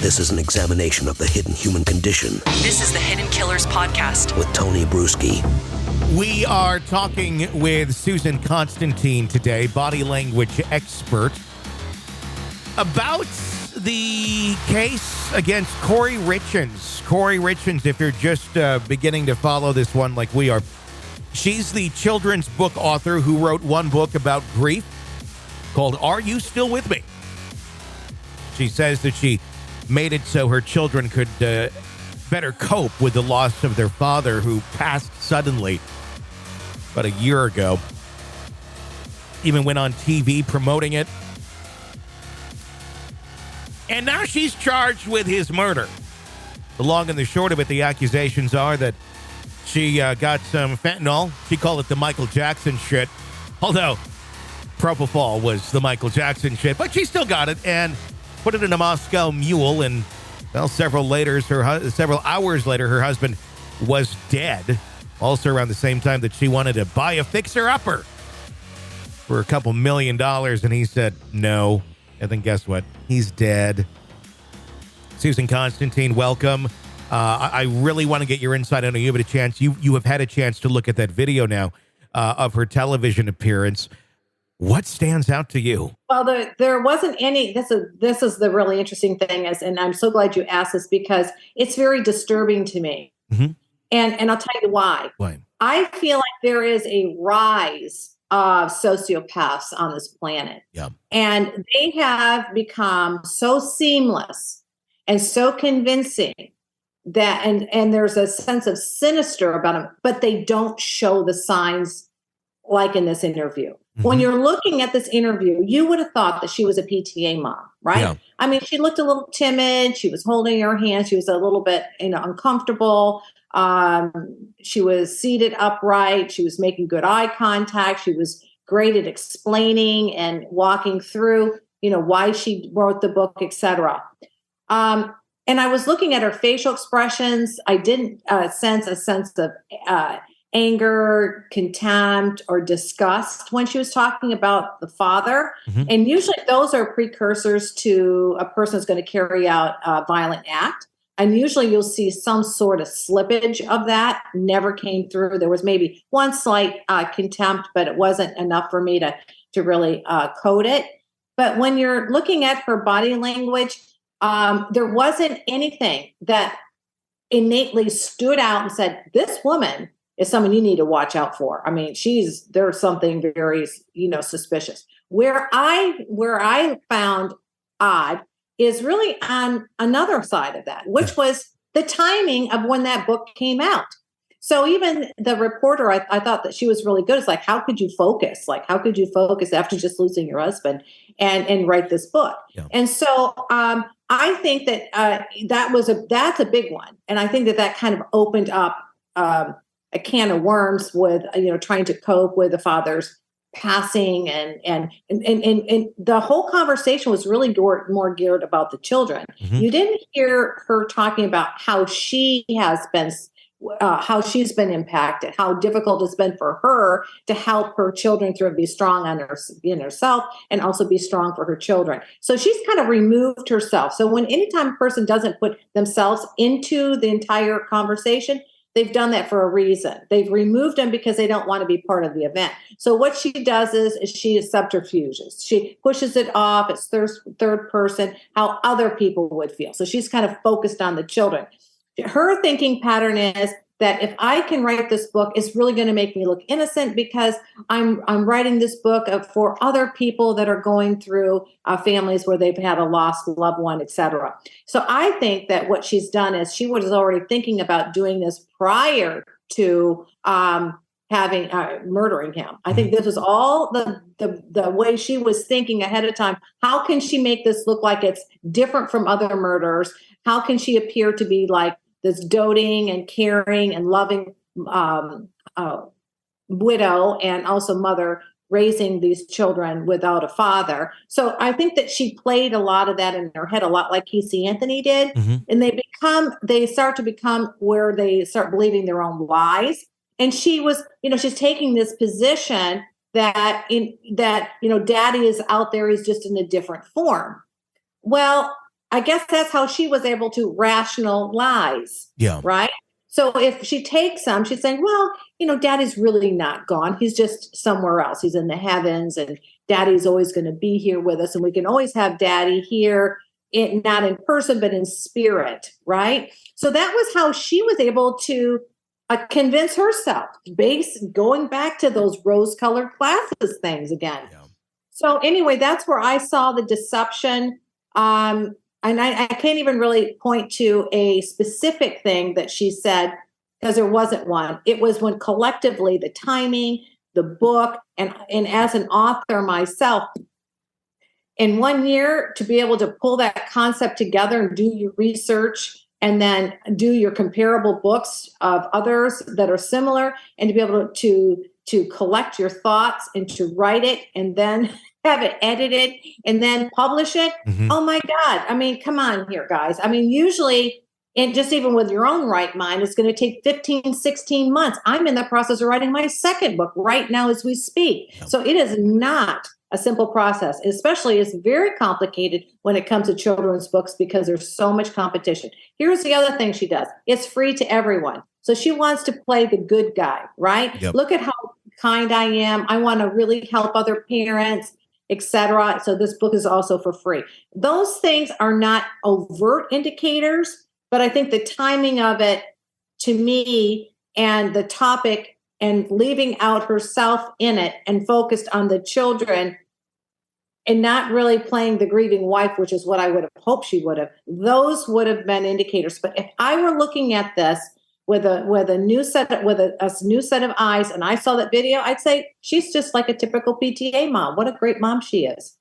This is an examination of the hidden human condition. This is the Hidden Killers Podcast with Tony Bruschi. We are talking with Susan Constantine today, body language expert, about the case against Kouri Richins. Kouri Richins, if you're just beginning to follow this one like we are, she's the children's book author who wrote one book about grief called Are You Still With Me? She says that she made it so her children could better cope with the loss of their father, who passed suddenly about a year ago. Even went on TV promoting it. And now she's charged with his murder. The long and the short of it, the accusations are that she got some fentanyl. She called it the Michael Jackson shit. Although propofol was the Michael Jackson shit. But she still got it and put it in a Moscow Mule. And, well, several hours later, her husband was dead. Also around the same time that she wanted to buy a fixer-upper for a couple $1 million. And he said no. And then guess what? He's dead. Susan Constantine, welcome. I really want to get your insight. I know you have a chance. You have had a chance to look at that video now of her television appearance. What stands out to you? Well, there wasn't any. This is the really interesting thing, and I'm so glad you asked this because it's very disturbing to me. Mm-hmm. And I'll tell you why. Why? I feel like there is a rise of sociopaths on this planet. Yeah. And they have become so seamless and so convincing that, and there's a sense of sinister about them, but they don't show the signs like in this interview. Mm-hmm. When you're looking at this interview, you would have thought that she was a PTA mom, right? Yeah. I mean, she looked a little timid. She was holding her hand. She was a little bit, uncomfortable. She was seated upright. She was making good eye contact. She was great at explaining and walking through, why she wrote the book, etc. And I was looking at her facial expressions. I didn't sense a sense of anger, contempt, or disgust when she was talking about the father. Mm-hmm. And usually those are precursors to a person who's going to carry out a violent act. And usually you'll see some sort of slippage of that. Never came through. There was maybe one slight contempt, but it wasn't enough for me to really code it. But when you're looking at her body language, there wasn't anything that innately stood out and said, this woman is someone you need to watch out for. I mean, there's something very, suspicious. Where I found odd is really on another side of that, which was the timing of when that book came out. So even the reporter, I thought that she was really good. It's like, how could you focus? Like, how could you focus after just losing your husband and write this book? Yeah. And so I think that that's a big one. And I think that kind of opened up a can of worms with, trying to cope with the father's passing and the whole conversation was really more geared about the children. Mm-hmm. You didn't hear her talking about how she has been, how she's been impacted, how difficult it's been for her to help her children through and be strong in herself and also be strong for her children. So she's kind of removed herself. So anytime a person doesn't put themselves into the entire conversation, they've done that for a reason. They've removed them because they don't want to be part of the event. So what she does is she subterfuges. She pushes it off. It's third person, how other people would feel. So she's kind of focused on the children. Her thinking pattern is that if I can write this book, it's really going to make me look innocent because I'm writing this book for other people that are going through families where they've had a lost loved one, etc. So I think that what she's done is she was already thinking about doing this prior to murdering him. I think this was all the way she was thinking ahead of time. How can she make this look like it's different from other murders? How can she appear to be like this doting and caring and loving widow and also mother raising these children without a father? So I think that she played a lot of that in her head, a lot like Casey Anthony did. Mm-hmm. And they start to become where they start believing their own lies. And she was, she's taking this position that daddy is out there. He's just in a different form. Well, I guess that's how she was able to rationalize. Yeah. Right. So if she takes them, she's saying, well, daddy's really not gone. He's just somewhere else. He's in the heavens, and daddy's always going to be here with us. And we can always have daddy here, not in person, but in spirit. Right. So that was how she was able to convince herself, going back to those rose-colored glasses things again. Yeah. So anyway, that's where I saw the deception. And I can't even really point to a specific thing that she said, because there wasn't one. It was when collectively the timing, the book, and as an author myself, in 1 year, to be able to pull that concept together and do your research and then do your comparable books of others that are similar, and to be able to collect your thoughts and to write it and then have it edited and then publish it. Mm-hmm. Oh my God. I mean, come on here, guys. I mean, usually, and just even with your own right mind, it's going to take 15, 16 months. I'm in the process of writing my second book right now as we speak. Yep. So it is not a simple process, especially it's very complicated when it comes to children's books because there's so much competition. Here's the other thing she does. It's free to everyone. So she wants to play the good guy, right? Yep. Look at how kind I am. I want to really help other parents, etc. So this book is also for free. Those things are not overt indicators, but I think the timing of it, to me, and the topic and leaving out herself in it and focused on the children and not really playing the grieving wife, which is what I would have hoped she would have, those would have been indicators. But if I were looking at this with a new set of eyes, and I saw that video, I'd say she's just like a typical PTA mom. What a great mom she is.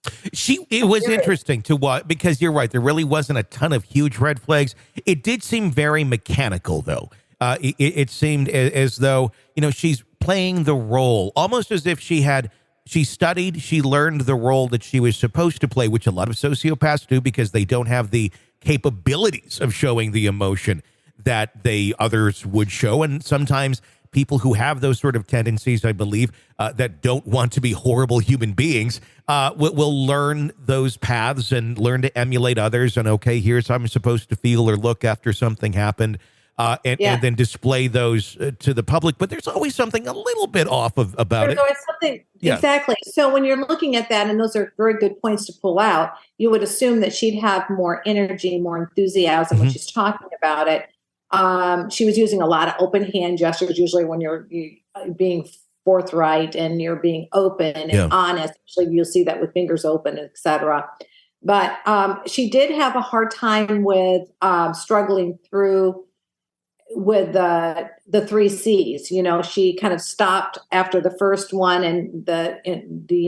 It was interesting to watch, because you're right, there really wasn't a ton of huge red flags. It did seem very mechanical, though. It seemed as though, she's playing the role, almost as if she studied, she learned the role that she was supposed to play, which a lot of sociopaths do because they don't have the capabilities of showing the emotion that others would show. And sometimes people who have those sort of tendencies, I believe, that don't want to be horrible human beings, will learn those paths and learn to emulate others. And okay, here's how I'm supposed to feel or look after something happened. And then display those to the public. But there's always something a little bit off about it. There's always something. Yeah. Exactly. So when you're looking at that, and those are very good points to pull out, you would assume that she'd have more energy, more enthusiasm when she's talking about it. She was using a lot of open hand gestures, usually when you're being forthright and you're being open and honest. Usually you'll see that with fingers open, etc. But she did have a hard time with struggling through with the 3 C's. She kind of stopped after the first one, and the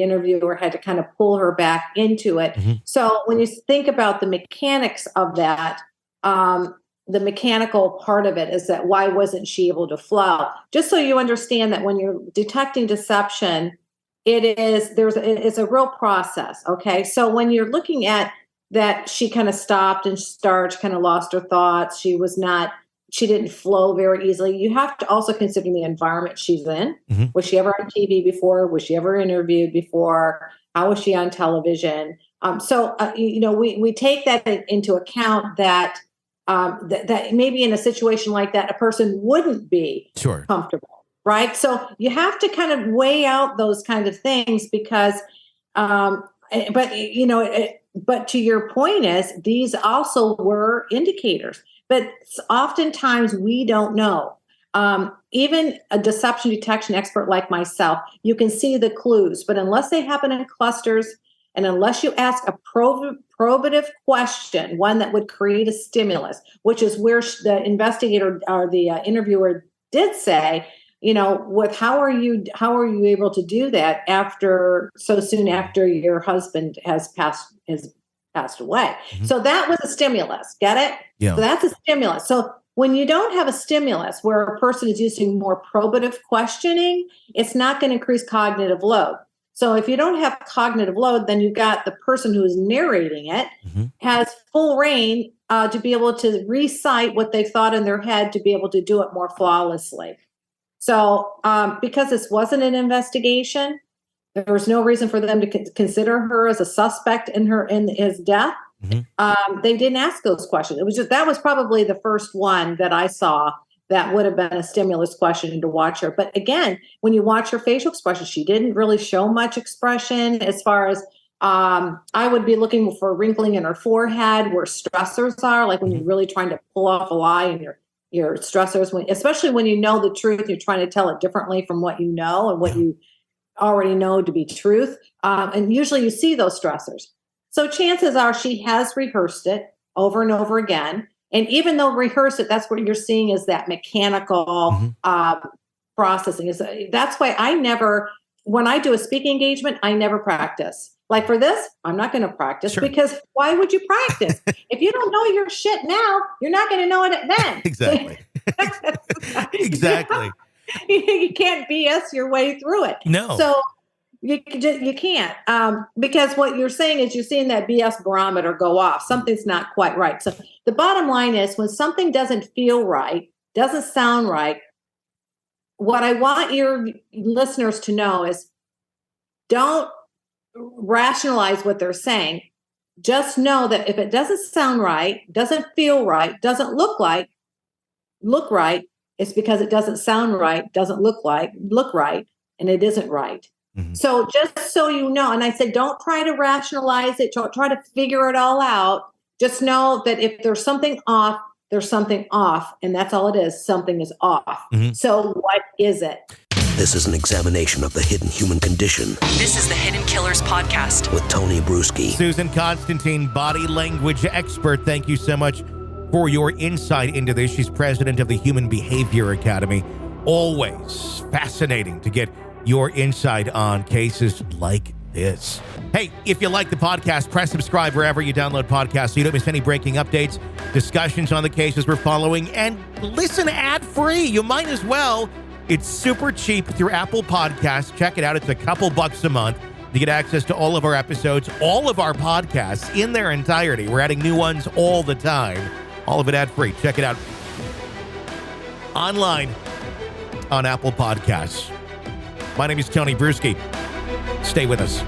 interviewer had to kind of pull her back into it. Mm-hmm. So when you think about the mechanics of that, the mechanical part of it is that why wasn't she able to flow? Just so you understand that when you're detecting deception, it's a real process. Okay. So when you're looking at that, she kind of stopped and started, kind of lost her thoughts. She didn't flow very easily. You have to also consider the environment she's in. Mm-hmm. Was she ever on TV before? Was she ever interviewed before? How was she on television? We take that into account that maybe in a situation like that, a person wouldn't be comfortable, right? So you have to kind of weigh out those kind of things because, but to your point is these also were indicators. But oftentimes we don't know. Even a deception detection expert like myself, you can see the clues, but unless they happen in clusters and unless you ask a probative question, one that would create a stimulus, which is where the investigator or the interviewer did say, with how are you able to do that so soon after your husband has passed away. Mm-hmm. So that was a stimulus. Get it? Yeah. So that's a stimulus. So when you don't have a stimulus where a person is using more probative questioning, it's not going to increase cognitive load. So if you don't have cognitive load, then you've got the person who is narrating it has full reign to be able to recite what they thought in their head to be able to do it more flawlessly. So because this wasn't an investigation, there was no reason for them to consider her as a suspect in his death. They didn't ask those questions. It was just, that was probably the first one that I saw that would have been a stimulus question to watch her. But again, when you watch her facial expression, she didn't really show much expression as far as, I would be looking for wrinkling in her forehead where stressors are, like when you're really trying to pull off a lie and your stressors, especially when you know the truth, you're trying to tell it differently from what you know and what you already know to be truth. And usually you see those stressors. So chances are she has rehearsed it over and over again. And even though rehearse it, that's what you're seeing is that mechanical processing. That's why when I do a speaking engagement, I never practice. Like for this, I'm not going to practice because why would you practice? If you don't know your shit now, you're not going to know it then. Exactly. Exactly. You can't BS your way through it. No. So you can't. Because what you're saying is you're seeing that BS barometer go off. Something's not quite right. So the bottom line is when something doesn't feel right, doesn't sound right, what I want your listeners to know is don't rationalize what they're saying. Just know that if it doesn't sound right, doesn't feel right, doesn't look right, it's because it doesn't sound right, doesn't look right, and it isn't right. So just so you know, and I said, don't try to rationalize it, don't try to figure it all out. Just know that if there's something off, there's something off, and that's all it is. Something is off. So what is it? This is an examination of the hidden human condition This is the Hidden Killers Podcast. with Tony Bruschi. Susan Constantine, body language expert. Thank you so much for your insight into this. She's president of the Human Behavior Academy. Always fascinating to get your insight on cases like this. Hey, if you like the podcast, press subscribe wherever you download podcasts so you don't miss any breaking updates, discussions on the cases we're following, and listen ad-free. You might as well. It's super cheap through Apple Podcasts. Check it out. It's a couple bucks a month. You get access to all of our episodes, all of our podcasts in their entirety. We're adding new ones all the time. All of it ad-free. Check it out online on Apple Podcasts. My name is Tony Bruschi. Stay with us.